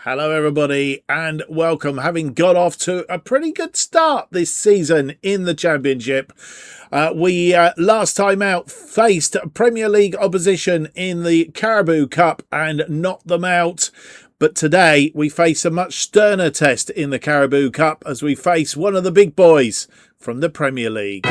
Hello, everybody, and welcome. Having got off to a pretty good start this season in the Championship, we last time out faced Premier League opposition in the Carabao Cup and knocked them out. But today we face a much sterner test in the Carabao Cup as we face one of the big boys from the Premier League.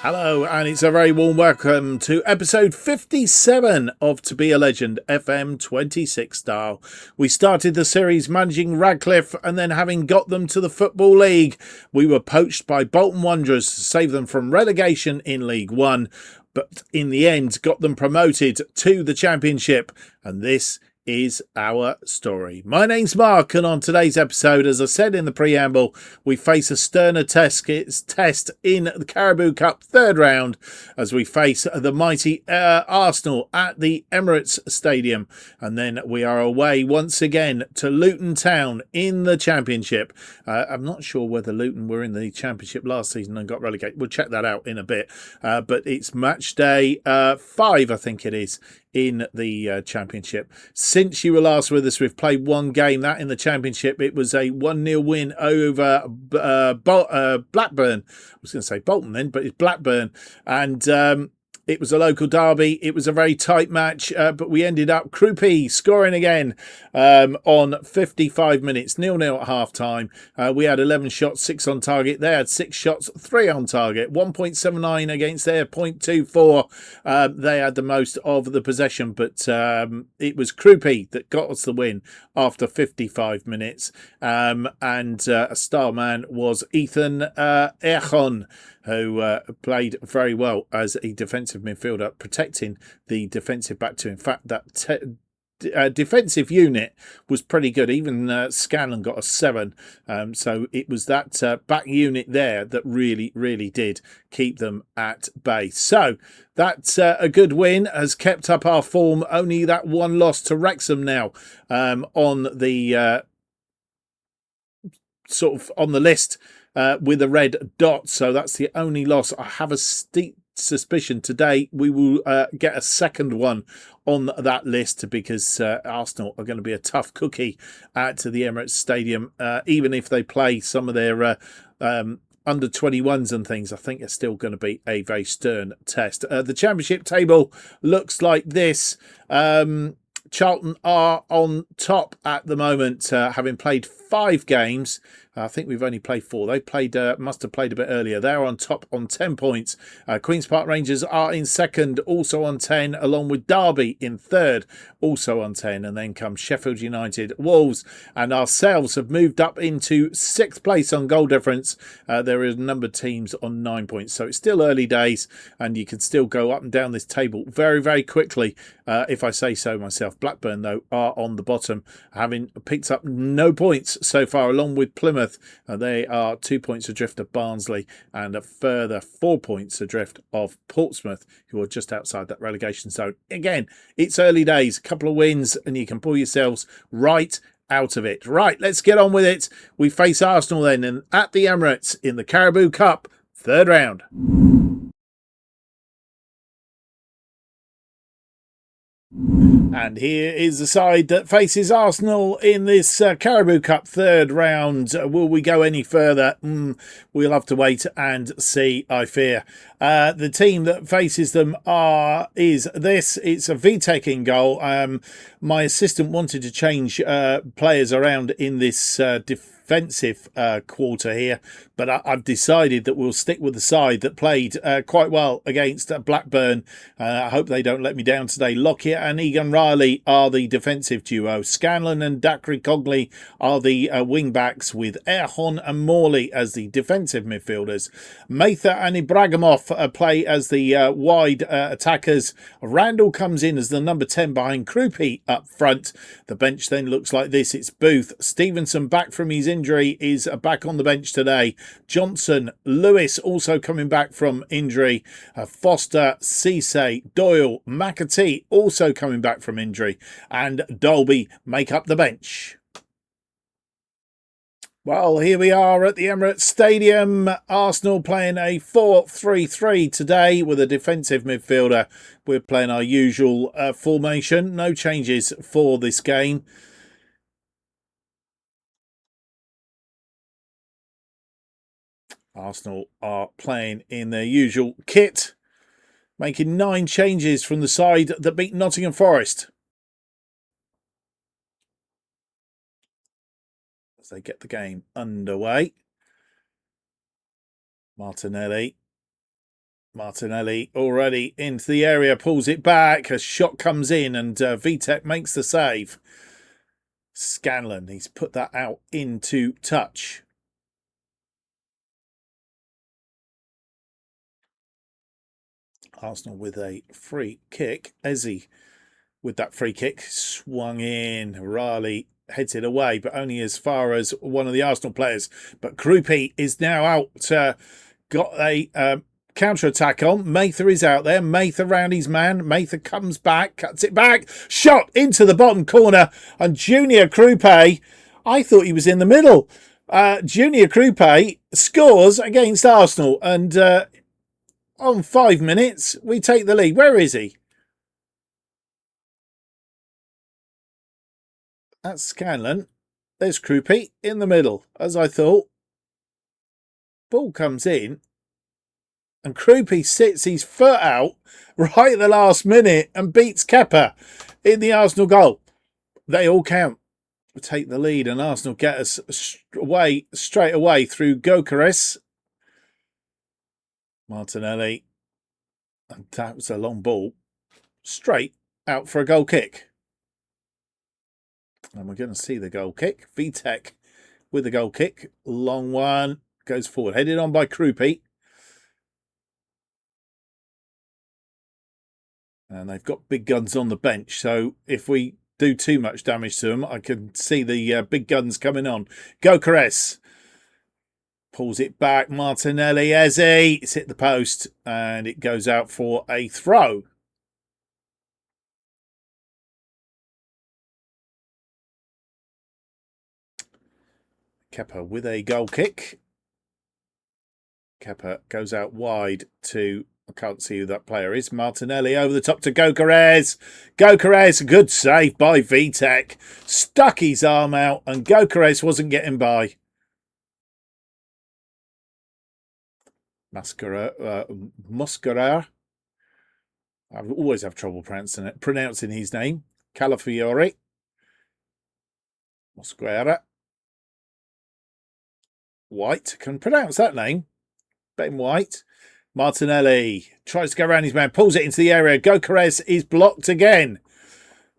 Hello, and it's a very warm welcome to episode 57 of To Be a Legend FM 26 style. We started the series managing Radcliffe, and then having got them to the Football League, we were poached by Bolton Wanderers to save them from relegation in League One, but in the end got them promoted to the Championship, and this is our story. My name's Mark, and on today's episode, as I said in the preamble, we face a sterner test in the Carabao Cup third round as we face the mighty Arsenal at the Emirates Stadium, and then we are away once again to Luton Town in the Championship. I'm not sure whether Luton were in the Championship last season and got relegated. We'll check that out in a bit, but it's match day 5, I think it is, in the Championship. Since you were last with us, we've played one game. That in the Championship, it was a 1-0 win over Blackburn. I was going to say Bolton then, but it's Blackburn. And it was a local derby. It was a very tight match, but we ended up Krupi scoring again on 55 minutes, 0-0 at half-time. We had 11 shots, 6 on target. They had 6 shots, 3 on target, 1.79 against their 0.24. They had the most of the possession, but it was Krupi that got us the win after 55 minutes. And a star man was Ethan Erchon, who played very well as a defensive midfielder, protecting the defensive back two. In fact, that defensive unit was pretty good. Even Scanlon got a 7. So it was that back unit there that really did keep them at bay. So that's a good win, has kept up our form. Only that one loss to Wrexham now on the sort of on the list with a red dot. So that's the only loss. I have a steep suspicion today we will get a second one on that list, because Arsenal are going to be a tough cookie at the Emirates Stadium. Even if they play some of their under 21s and things, I think it's still going to be a very stern test. The Championship table looks like this. Charlton are on top at the moment, having played 5 games. I think we've only played 4. They must have played a bit earlier. They're on top on 10 points. Queen's Park Rangers are in second, also on 10, along with Derby in third, also on 10. And then comes Sheffield United, Wolves, and ourselves have moved up into 6th place on goal difference. There is a number of teams on 9 points. So it's still early days, and you can still go up and down this table very quickly, if I say so myself. Blackburn, though, are on the bottom, having picked up no points so far, along with Plymouth. They are 2 points adrift of Barnsley and a further 4 points adrift of Portsmouth, who are just outside that relegation zone. Again, it's early days, a couple of wins and you can pull yourselves right out of it. Right, let's get on with it. We face Arsenal then and at the Emirates in the Carabao Cup third round. And here is the side that faces Arsenal in this Carabao Cup third round. Will we go any further? We'll have to wait and see, I fear. The team that faces them is this. It's a VTech in goal. My assistant wanted to change players around in this defensive quarter here, but I've decided that we'll stick with the side that played quite well against Blackburn. I hope they don't let me down today. Lockyer and Egan Riley are the defensive duo. Scanlon and Dakri Cogley are the wing backs, with Erhon and Morley as the defensive midfielders. Mather and Ibrahimov play as the wide attackers. Randall comes in as the number 10 behind Krupi up front. The bench then looks like this. It's Booth, Stevenson back from his injury is back on the bench today. Johnson, Lewis also coming back from injury. Foster, Cisse, Doyle, McAtee also coming back from injury. And Dolby make up the bench. Well, here we are at the Emirates Stadium. Arsenal playing a 4-3-3 today with a defensive midfielder. We're playing our usual formation. No changes for this game. Arsenal are playing in their usual kit, making 9 changes from the side that beat Nottingham Forest. As they get the game underway. Martinelli already into the area, pulls it back. A shot comes in and Vitek makes the save. Scanlon, he's put that out into touch. Arsenal with a free kick. Eze with that free kick swung in. Riley heads it away, but only as far as one of the Arsenal players. But Krupi is now out. Got a counter-attack on. Mather is out there. Mather round his man. Mather comes back, cuts it back. Shot into the bottom corner. And Junior Krupi, I thought he was in the middle. Junior Krupi scores against Arsenal. And on 5 minutes, we take the lead. Where is he? That's Scanlon. There's Krupi in the middle, as I thought. Ball comes in. And Krupi sits his foot out right at the last minute and beats Kepa in the Arsenal goal. They all count. We take the lead and Arsenal get us straight away through Gyökeres. Martinelli. And that was a long ball. Straight out for a goal kick. And we're going to see the goal kick. Vitek with the goal kick. Long one. Goes forward. Headed on by Krupi. And they've got big guns on the bench. So if we do too much damage to them, I can see the big guns coming on. Gyökeres pulls it back. Martinelli, Eze. It's hit the post. And it goes out for a throw. Kepa with a goal kick. Kepa goes out wide to, I can't see who that player is. Martinelli over the top to Gyökeres. Gyökeres, good save by Vitek. Stuck his arm out and Gyökeres wasn't getting by. Muscara. I always have trouble pronouncing his name. Calafiore. Mosquera. White. Can pronounce that name. Ben White. Martinelli tries to go around his man. Pulls it into the area. Gyökeres is blocked again.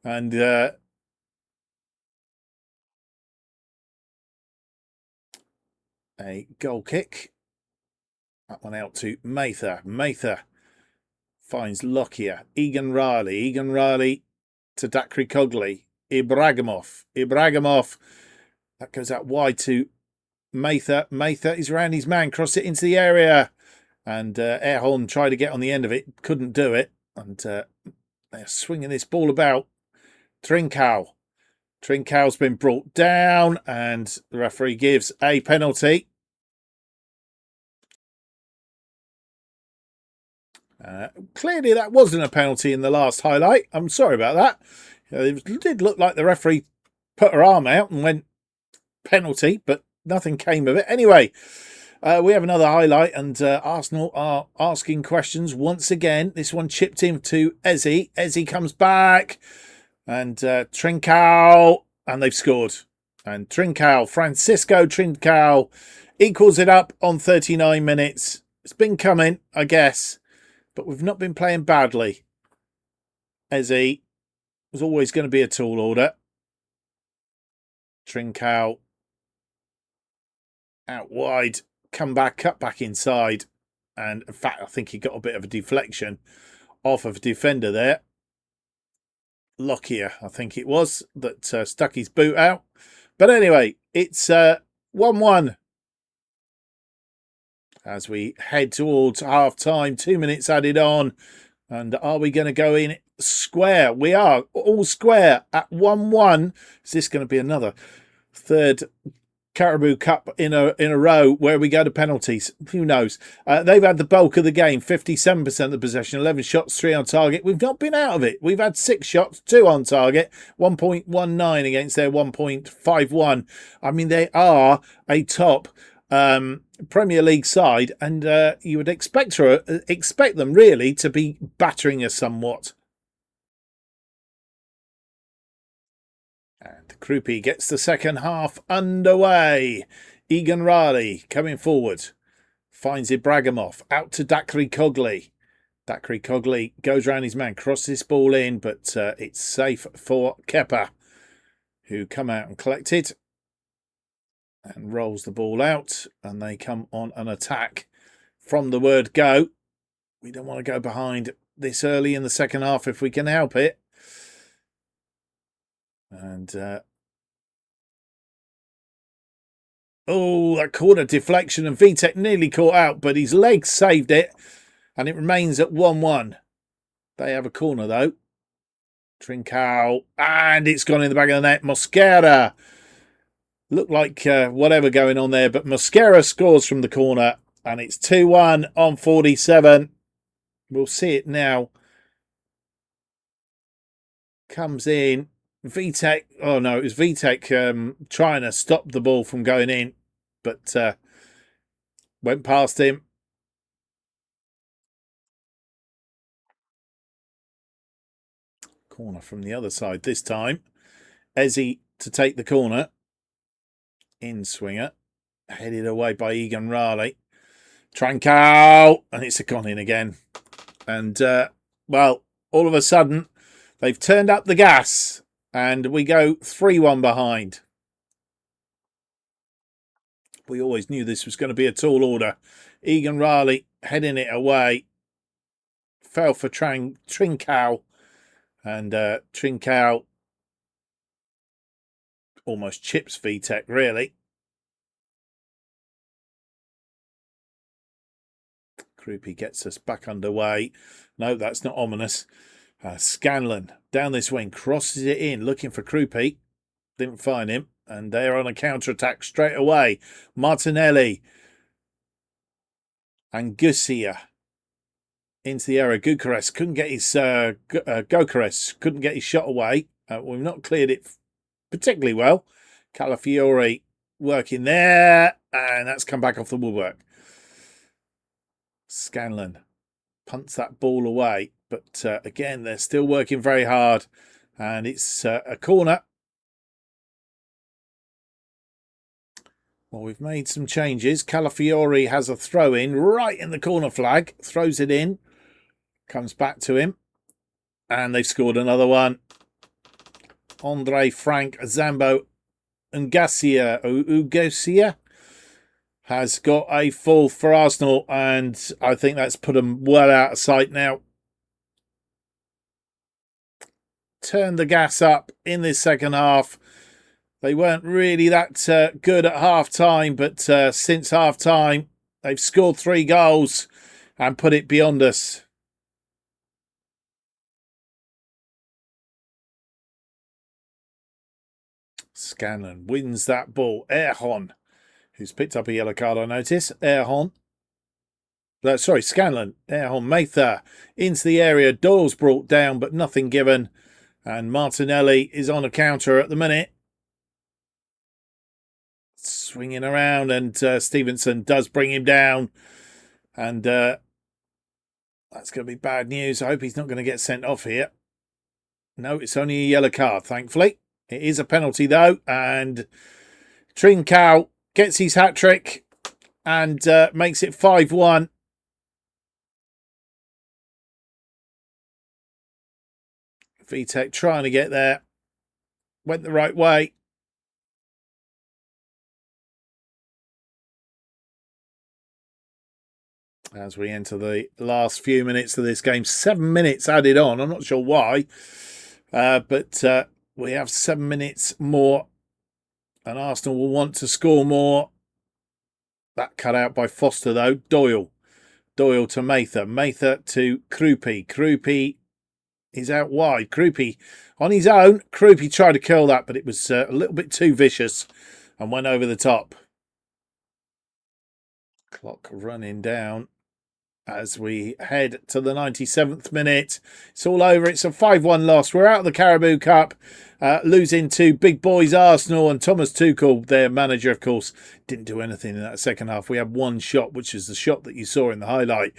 And a goal kick. That one out to Mather. Mather finds Lockyer. Egan Riley to Dakri Cogley. Ibrahimov. That goes out wide to Mather. Mather is around his man. Cross it into the area. And Erhorn tried to get on the end of it. Couldn't do it. And they're swinging this ball about. Trincao. Trincao's been brought down. And the referee gives a penalty. Clearly that wasn't a penalty in the last highlight. I'm sorry about that. It did look like the referee put her arm out and went penalty, but nothing came of it. Anyway, we have another highlight and Arsenal are asking questions once again. This one chipped in to Eze. Eze comes back and Trincao, and they've scored. And Trincao, Francisco Trincao, equals it up on 39 minutes. It's been coming, I guess. But we've not been playing badly. Eze was always going to be a tall order. Trincao out wide. Come back, cut back inside. And in fact, I think he got a bit of a deflection off of a defender there. Lockyer, I think it was, that stuck his boot out. But anyway, it's 1-1. As we head towards half-time, 2 minutes added on. And are we going to go in square? We are all square at 1-1. Is this going to be another third Carabao Cup in a row where we go to penalties? Who knows? They've had the bulk of the game, 57% of the possession, 11 shots, 3 on target. We've not been out of it. We've had 6 shots, 2 on target, 1.19 against their 1.51. I mean, they are a top Premier League side, and you would expect them really to be battering us somewhat. And Krupi gets the second half underway. Egan Riley coming forward. Finds Ibrahimov. Out to Dakri Cogley. Dakri Cogley goes round his man. Crosses this ball in, but it's safe for Kepa, who come out and collect it. And rolls the ball out. And they come on an attack from the word go. We don't want to go behind this early in the second half if we can help it. And that corner deflection, and Vitek nearly caught out, but his legs saved it, and it remains at 1-1. They have a corner though. Trincao, and it's gone in the back of the net. Mosquera. Looked like whatever going on there, but Mosquera scores from the corner, and it's 2-1 on 47. We'll see it now. Comes in. Vitek, oh no, it was Vitek trying to stop the ball from going in, but went past him. Corner from the other side this time. Ezzy to take the corner. In swinger. Headed away by Egan Riley. Trancao, and it's gone in again. And, well, all of a sudden, they've turned up the gas. And we go 3-1 behind. We always knew this was going to be a tall order. Egan Riley heading it away. Fell for Trincao. And Trincao almost chips Vitek, really. Krupi gets us back underway. No, that's not ominous. Scanlon down this wing, crosses it in, looking for Krupi. Didn't find him, and they're on a counter-attack straight away. Martinelli and Gusia into the area. Gokares couldn't get his Gokares couldn't get his shot away. We've not cleared it particularly well. Calafiore working there, and that's come back off the woodwork. Scanlon punts that ball away. But again, they're still working very hard. And it's a corner. Well, we've made some changes. Calafiore has a throw in right in the corner flag. Throws it in. Comes back to him. And they've scored another one. Andre, Frank, Zambo, and Ugosia has got a full for Arsenal. And I think that's put them well out of sight now. Turned the gas up in this second half. They weren't really that good at half-time, but since half-time, they've scored 3 goals and put it beyond us. Scanlon wins that ball. Erhon, who's picked up a yellow card, I notice. Scanlon. Erhon Mather into the area. Doyle's brought down, but nothing given. And Martinelli is on a counter at the minute. Swinging around, and Stevenson does bring him down. And that's going to be bad news. I hope he's not going to get sent off here. No, it's only a yellow card, thankfully. It is a penalty, though. And Trincao gets his hat-trick and makes it 5-1. Vitek trying to get there. Went the right way. As we enter the last few minutes of this game. 7 minutes added on. I'm not sure why. But we have 7 minutes more And Arsenal will want to score more. That cut out by Foster, though. Doyle to Mather. Mather to Krupi. Krupi is out wide. Krupi on his own. Krupi tried to curl that, but it was a little bit too vicious and went over the top. Clock running down as we head to the 97th minute. It's all over. It's a 5-1 loss. We're out of the Carabao Cup, losing to big boys Arsenal, and Thomas Tuchel, their manager, of course, didn't do anything in that second half. We had one shot, which is the shot that you saw in the highlight.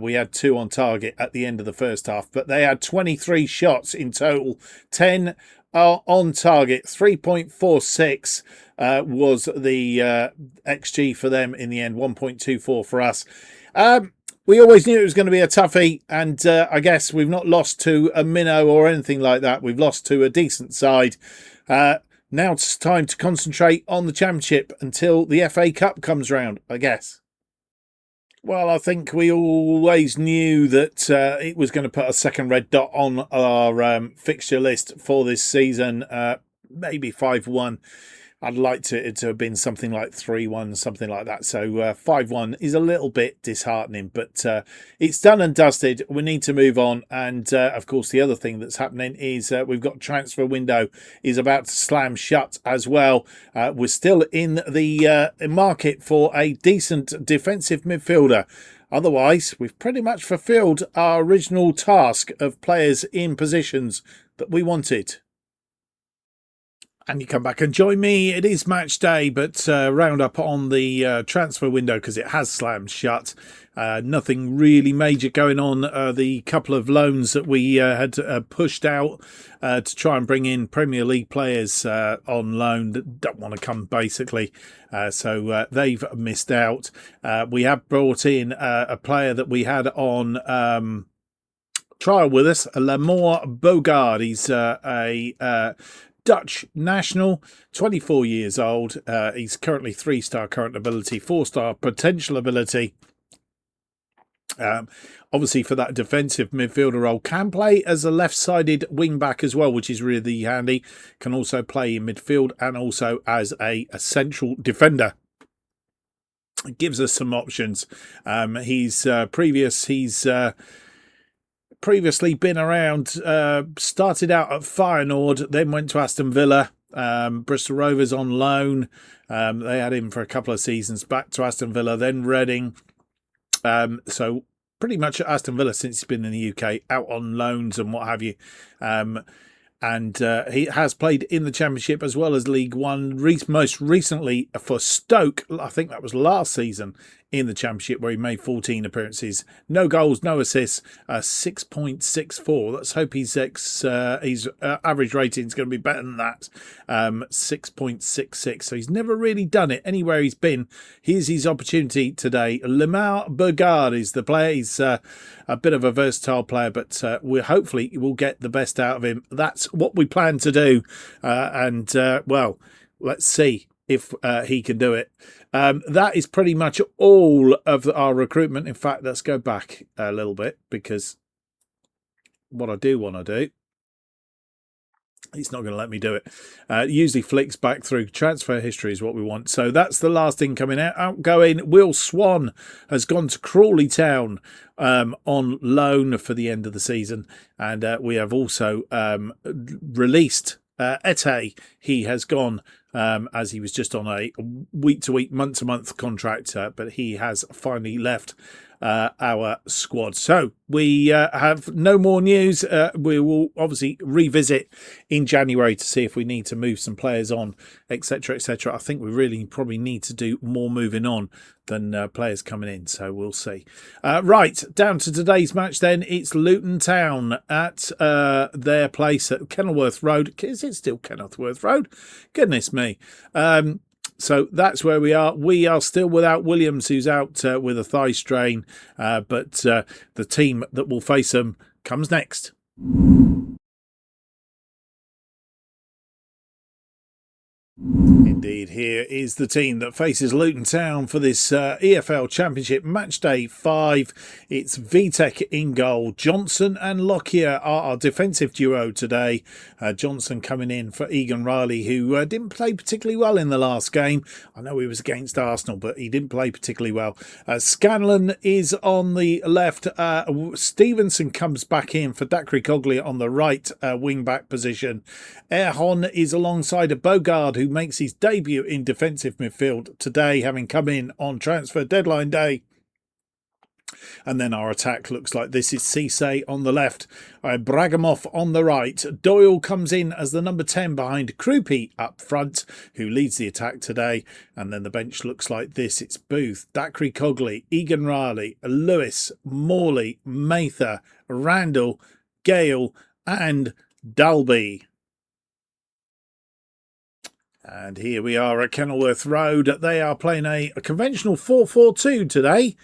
We had 2 on target at the end of the first half, but they had 23 shots in total, 10 on target. 3.46 was the XG for them in the end, 1.24 for us. We always knew it was going to be a toughie, and I guess we've not lost to a minnow or anything like that. We've lost to a decent side. Now it's time to concentrate on the Championship until the FA Cup comes round, I guess. Well, I think we always knew that it was going to put a second red dot on our fixture list for this season. Maybe 5-1. I'd like it to have been something like 3-1, something like that. So 5-1 is a little bit disheartening, but it's done and dusted. We need to move on. And of course, the other thing that's happening is we've got transfer window is about to slam shut as well. We're still in the market for a decent defensive midfielder. Otherwise, we've pretty much fulfilled our original task of players in positions that we wanted. And you come back and join me. It is match day, but round up on the transfer window because it has slammed shut. Nothing really major going on. The couple of loans that we had pushed out to try and bring in Premier League players on loan that don't want to come, basically. So they've missed out. We have brought in a player that we had on trial with us, Lamore Bogard. He's a Dutch national, 24 years old. He's currently 3-star current ability, 4-star potential ability. Obviously, for that defensive midfielder role, can play as a left-sided wing-back as well, which is really handy. Can also play in midfield and also as a central defender. It gives us some options. He's previously been around, started out at Feyenoord, then went to Aston Villa, Bristol Rovers on loan. They had him for a couple of seasons, back to Aston Villa, then Reading. So pretty much at Aston Villa since he's been in the UK, out on loans and what have you. And he has played in the Championship as well as League One, most recently for Stoke. I think that was last season in the Championship where he made 14 appearances. No goals, no assists, 6.64. Let's hope his average rating is going to be better than that, 6.66. So he's never really done it anywhere he's been. Here's his opportunity today. Lamar Bogard is the player. He's a bit of a versatile player, but hopefully we'll get the best out of him. That's what we plan to do. Well, let's see if he can do it. That is pretty much all of our recruitment. In fact, let's go back a little bit because what I do want to do, it's not going to let me do it. Usually flicks back through. Transfer history is what we want. So that's the last thing coming out. Outgoing, Will Swan has gone to Crawley Town on loan for the end of the season. And we have also released Ete. He has gone as he was just on a week-to-week, month-to-month contract, but he has finally left our squad. So we have no more news. We will obviously revisit in January to see if we need to move some players on, etc., etc. I think we really probably need to do more moving on than players coming in, so we'll see. Right, down to today's match then. It's Luton Town at their place at Kenilworth Road. Is it still Kenilworth Road? Goodness me. So that's where we are. We are still without Williams, who's out with a thigh strain, but the team that will face them comes next. Indeed, here is the team that faces Luton Town for this EFL Championship Match Day 5. It's Vitek in goal. Johnson and Lockyer are our defensive duo today. Johnson coming in for Egan Riley, who didn't play particularly well in the last game. I know he was against Arsenal, but he didn't play particularly well. Scanlon is on the left. Stevenson comes back in for Dacry Cogley on the right wing-back position. Erhon is alongside a Bogard, who makes his debut in defensive midfield today, having come in on transfer deadline day. And then our attack looks like this. Is Cisse on the left, Bragamov on the right. Doyle comes in as the number 10 behind Krupi up front, who leads the attack today. And then the bench looks like this. It's Booth, Dacry Cogley, Egan Riley, Lewis, Morley, Mather, Randall, Gale and Dalby. And here we are at Kenilworth Road. They are playing a conventional 4-4-2 today.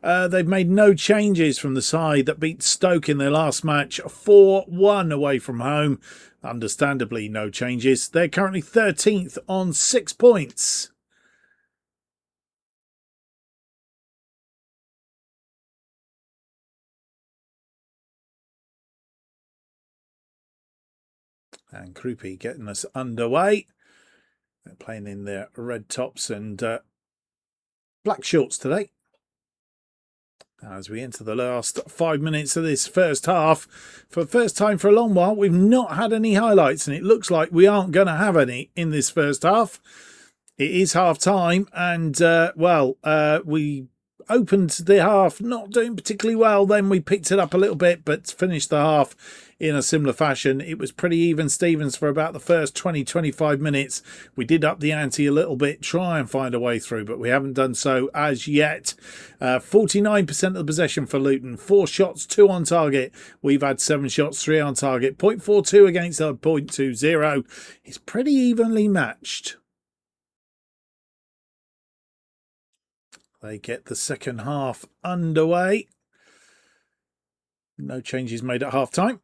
They've made no changes from the side that beat Stoke in their last match 4-1 away from home. Understandably, no changes. They're currently 13th on 6 points. And Krupi getting us underway. They're playing in their red tops and black shorts today. As we enter the last 5 minutes of this first half, for the first time for a long while, we've not had any highlights, and it looks like we aren't going to have any in this first half. It is half time, and we opened the half not doing particularly well. Then we picked it up a little bit, but finished the half in a similar fashion. It was pretty even Stevens for about the first 20-25 minutes. We did up the ante a little bit, try and find a way through, but we haven't done so as yet. 49% of the possession for Luton, 4 shots, 2 on target. We've had 7 shots, 3 on target, 0.42 against our 0.20. It's pretty evenly matched. They get the second half underway. No changes made at half time.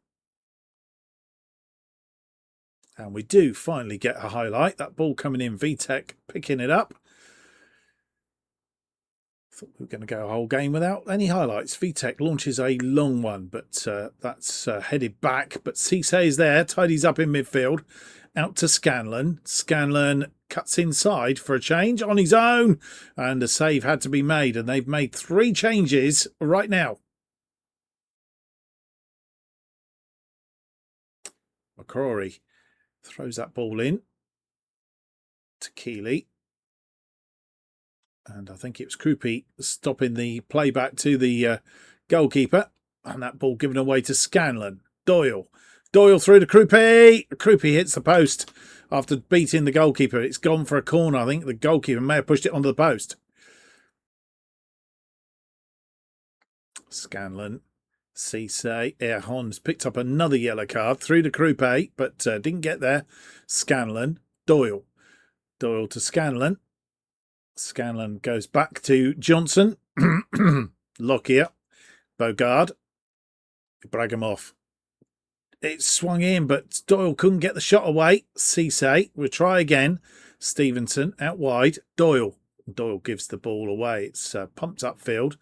And we do finally get a highlight. That ball coming in, Vitek picking it up. Thought we were going to go a whole game without any highlights. Vitek launches a long one, but that's headed back. But Cisse is there, tidies up in midfield. Out to Scanlon. Scanlon cuts inside for a change on his own. And a save had to be made. And they've made 3 changes right now. McCrory throws that ball in to Keeley. And I think it was Krupi stopping the playback to the goalkeeper. And that ball given away to Scanlon. Doyle through to Krupi. Krupi hits the post after beating the goalkeeper. It's gone for a corner. I think the goalkeeper may have pushed it onto the post. Scanlon. Cisse. Erhon's picked up another yellow card through to Krupi, but didn't get there. Scanlon. Doyle to Scanlon. Scanlon goes back to Johnson. Lockyer. Bogard. Bragamov. It swung in, but Doyle couldn't get the shot away. Cisse will try again. Stevenson out wide. Doyle gives the ball away. It's pumped upfield.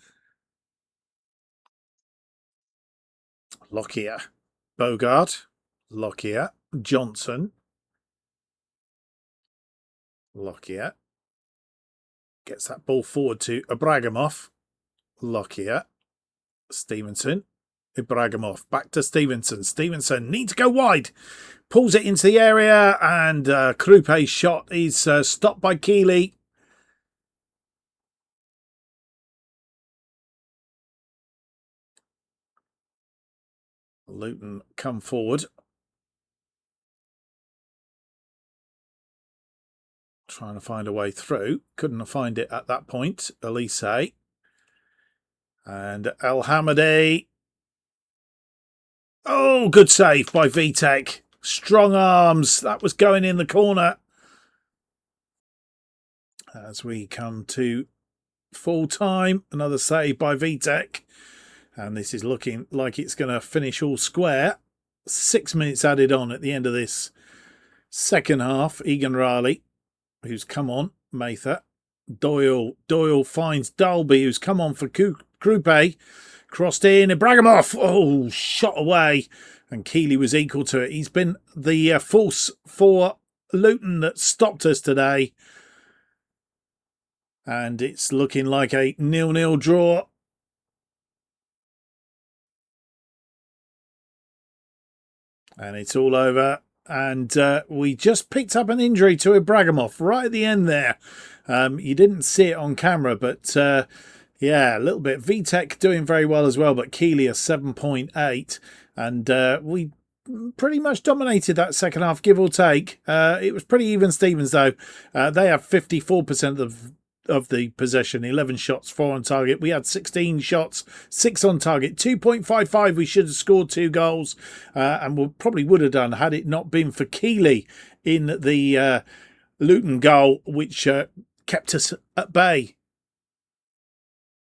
Lockyer. Bogard. Lockyer. Johnson. Lockyer. Gets that ball forward to Bragamov. Lockyer. Stevenson. Bragamov. Back to Stevenson. Stevenson needs to go wide. Pulls it into the area, and Krupe's shot is stopped by Keeley. Luton come forward. Trying to find a way through. Couldn't find it at that point. Elise. And El Hamadi. Oh, good save by Vitek. Strong arms. That was going in the corner. As we come to full time, another save by Vitek. And this is looking like it's going to finish all square. 6 minutes added on at the end of this second half. Egan Riley. who's come on. Mather. Doyle finds Dalby, who's come on for Krupe. Crossed in. Ibrahimov. Oh, shot away. And Keeley was equal to it. He's been the force for Luton that stopped us today. And it's looking like a 0-0 draw. And it's all over. And we just picked up an injury to Ibrahimov right at the end there. You didn't see it on camera, but yeah, a little bit. VTech doing very well as well, but Keeley a 7.8. And we pretty much dominated that second half, give or take. It was pretty even Stevens, though. They have 54% of the possession, 11 shots, 4 on target. We had 16 shots, 6 on target, 2.55. We should have scored 2 goals, and we probably would have done had it not been for Keeley in the Luton goal, which kept us at bay.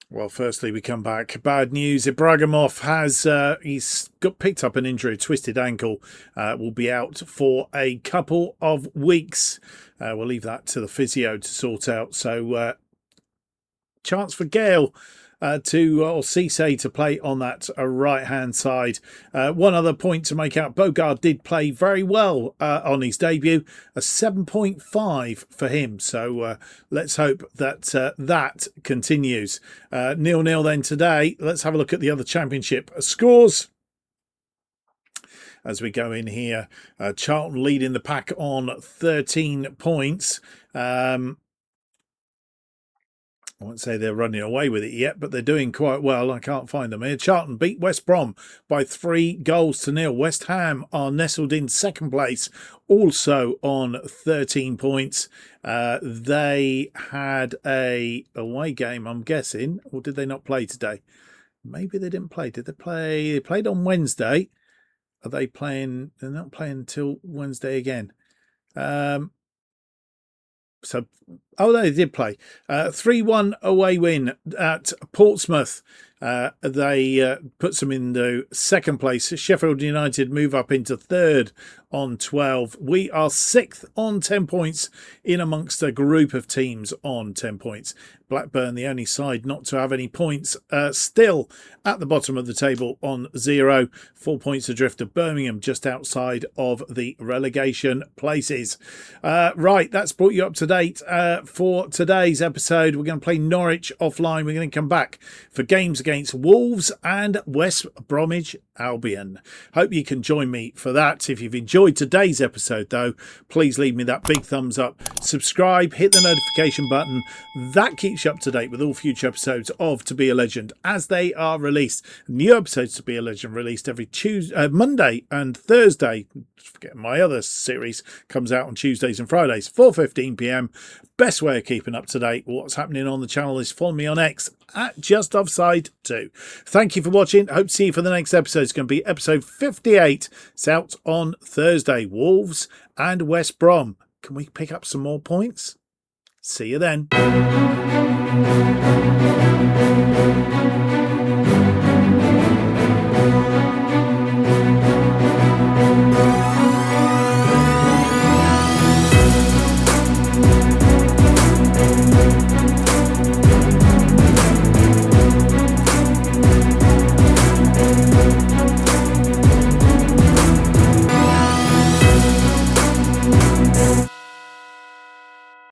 Well, firstly, we come back. Bad news. Ibrahimov has he's got picked up an injury, twisted ankle. Will be out for a couple of weeks. We'll leave that to the physio to sort out. So, chance for Gale or Cisse to play on that right-hand side. One other point to make out, Bogard did play very well on his debut, a 7.5 for him. So let's hope that that continues. 0-0 then today. Let's have a look at the other championship scores. As we go in here, Charlton leading the pack on 13 points. I won't say they're running away with it yet, but they're doing quite well. I can't find them here. Charlton beat West Brom by 3-0. West Ham are nestled in second place, also on 13 points. They had a away game, I'm guessing, or did they not play today? Maybe they didn't play. Did they play? They played on Wednesday. Are they playing? They're not playing until Wednesday again. So, oh, they did play. 3-1 away win at Portsmouth. They puts them in the second place. Sheffield United move up into third on 12. We are sixth on 10 points in amongst a group of teams on 10 points. Blackburn, the only side not to have any points, still at the bottom of the table on 0. 4 points adrift of Birmingham, just outside of the relegation places. Right, that's brought you up to date for today's episode. We're going to play Norwich offline. We're going to come back for games against Wolves and West Bromwich Albion. Hope you can join me for that. If you've enjoyed today's episode, though, please leave me that big thumbs up. Subscribe, hit the notification button. That keeps you up to date with all future episodes of To Be a Legend as they are released. New episodes To Be a Legend released every Monday and Thursday. Forget my other series comes out on Tuesdays and Fridays, 4:15 p.m. Best way of keeping up to date with what's happening on the channel is follow me on X at JustOffside2. Thank you for watching. Hope to see you for the next episode. It's going to be episode 58. It's out on Thursday. Wolves and West Brom. Can we pick up some more points? See you then.